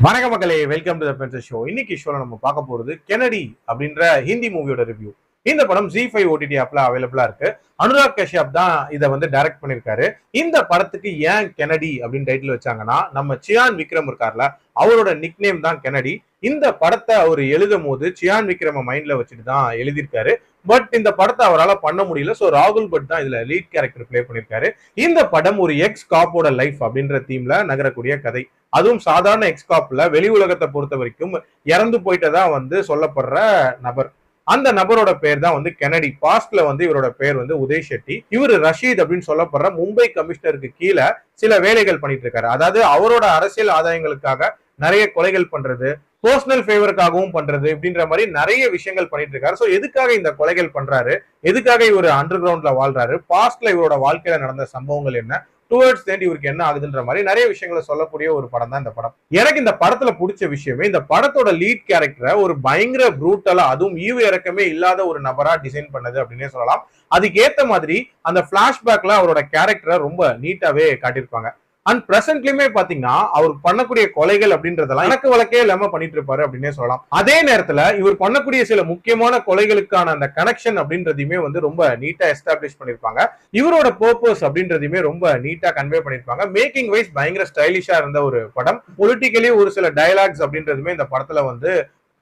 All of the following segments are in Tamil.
வணக்க மக்களே, வெல்கம் டு தி பென்சர் ஷோ. இன்னைக்கு ஷோல நம்ம பார்க்க போறது கெனடி அப்படின்ற ஹிந்தி மூவியோட ரிவ்யூ. இந்த படம் ZEE5 OTT ஆப்ல அவைலபிளா இருக்கு. அனுராக் கஷ்யப் தான் இதை டைரக்ட் பண்ணிருக்காரு. இந்த படத்துக்கு ஏன் கெனடி அப்படின்னு டைட்டில் வச்சாங்கன்னா, நம்ம சியான் விக்ரம் இருக்கார்ல, அவரோட நிக் நேம் தான் கெனடி. இந்த படத்தை அவர் எழுதும் போது சியான் விக்ரம மைண்ட்ல வச்சுட்டு தான் எழுதியிருக்காரு. பட் இந்த படத்தை அவரால் பண்ண முடியல. ஸோ ராகுல் பட் தான் இதுல லீட் கேரக்டர் பிளே பண்ணிருக்காரு. இந்த படம் ஒரு எக்ஸ் காப்போட லைஃப் அப்படின்ற தீம்ல நகரக்கூடிய கதை. அதுவும் சாதாரண எக்ஸ் காப்ல வெளி உலகத்தை பொறுத்த வரைக்கும் இறந்து போயிட்டதா சொல்லப்படுற நபர். அந்த நபரோட பேர் தான் கெனடி. பாஸ்ட்ல இவரோட பேர் உதய் ஷெட்டி. இவர் ரஷீத் அப்படின்னு சொல்லப்படுற மும்பை கமிஷனருக்கு கீழே சில வேலைகள் பண்ணிட்டு இருக்காரு. அதாவது அவரோட அரசியல் ஆதாயங்களுக்காக நிறைய கொலைகள் பண்றது, பர்சனல் ஃபேவருக்காகவும் பண்றது, இப்படின்ற மாதிரி நிறைய விஷயங்கள் பண்ணிட்டு இருக்காரு. சோ எதுக்காக இந்த கொலைகள் பண்றாரு, எதுக்காக இவர் அண்டர் கிரவுண்ட்ல வாழ்றாரு, பாஸ்ட்ல இவரோட வாழ்க்கையில நடந்த சம்பவங்கள் என்ன, டுவர்ட்ஸ் தேண்ட் இவருக்கு என்ன ஆகுதுன்ற மாதிரி நிறைய விஷயங்களை சொல்லக்கூடிய ஒரு படம் தான் இந்த படம். எனக்கு இந்த படத்துல பிடிச்ச விஷயமே, இந்த படத்தோட லீட் கேரக்டரை ஒரு பயங்கர ப்ரூட்டலா, அதுவும் ஈவு இறக்கமே இல்லாத ஒரு நபரா டிசைன் பண்ணது அப்படின்னே சொல்லலாம். அதுக்கு ஏத்த மாதிரி அந்த பிளாஷ்பேக்ல அவரோட கேரக்டரை ரொம்ப நீட்டாவே காட்டியிருப்பாங்க. அண்ட் பிரசன்ட்லயுமே பாத்தீங்கன்னா அவர் பண்ணக்கூடிய கொலைகள் அப்படின்றதெல்லாம் எனக்கு வழக்கே இல்லாம பண்ணிட்டு இருப்பாரு அப்படின்னே சொல்லலாம். அதே நேரத்துல இவர் பண்ணக்கூடிய சில முக்கியமான கொலைகளுக்கான அந்த கனெக்ஷன் அப்படின்றதையுமே ரொம்ப நீட்டா எஸ்டாப்ளிஷ் பண்ணிருப்பாங்க. இவரோட பர்பஸ் அப்படின்றதையுமே ரொம்ப நீட்டா கன்வே பண்ணிருப்பாங்க. மேக்கிங் வைஸ் பயங்கர ஸ்டைலிஷா இருந்த ஒரு படம். பொலிட்டிக்கலி ஒரு சில டயலாக்ஸ் அப்படின்றதுமே இந்த படத்துல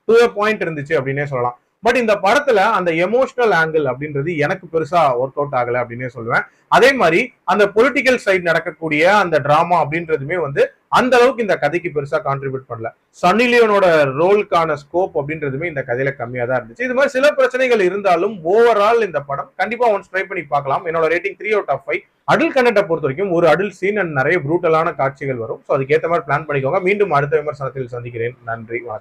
டு பாயிண்ட் இருந்துச்சு அப்படின்னே சொல்லலாம். பட் இந்த படத்துல அந்த எமோஷனல் ஆங்கிள் அப்படின்றது எனக்கு பெருசா ஒர்க் அவுட் ஆகல அப்படின்னே சொல்லுவேன். அதே மாதிரி அந்த பொலிட்டிக்கல் சைட் நடக்கக்கூடிய அந்த டிராமா அப்படின்றதுமே அந்த அளவுக்கு இந்த கதைக்கு பெருசா கான்ட்ரிபியூட் பண்ணல. சன்னி லியோனோட ரோலுக்கான ஸ்கோப் அப்படின்றதுமே இந்த கதையில கம்மியா தான் இருந்துச்சு. இது மாதிரி சில பிரச்சனைகள் இருந்தாலும் ஓவரால் இந்த படம் கண்டிப்பா ஒன்ஸ் ட்ரை பண்ணி பார்க்கலாம். என்னோட ரேட்டிங் 3/5. அடல்ட் கண்டென்ட்டை பொறுத்த வரைக்கும் ஒரு அடல்ட் சீன் அண்ட் நிறைய ப்ரூட்டலான காட்சிகள் வரும். ஸோ அதுக்கேற்ற மாதிரி பிளான் பண்ணிக்கோங்க. மீண்டும் அடுத்த விமர்சனத்தில் சந்திக்கிறேன். நன்றி, வணக்கம்.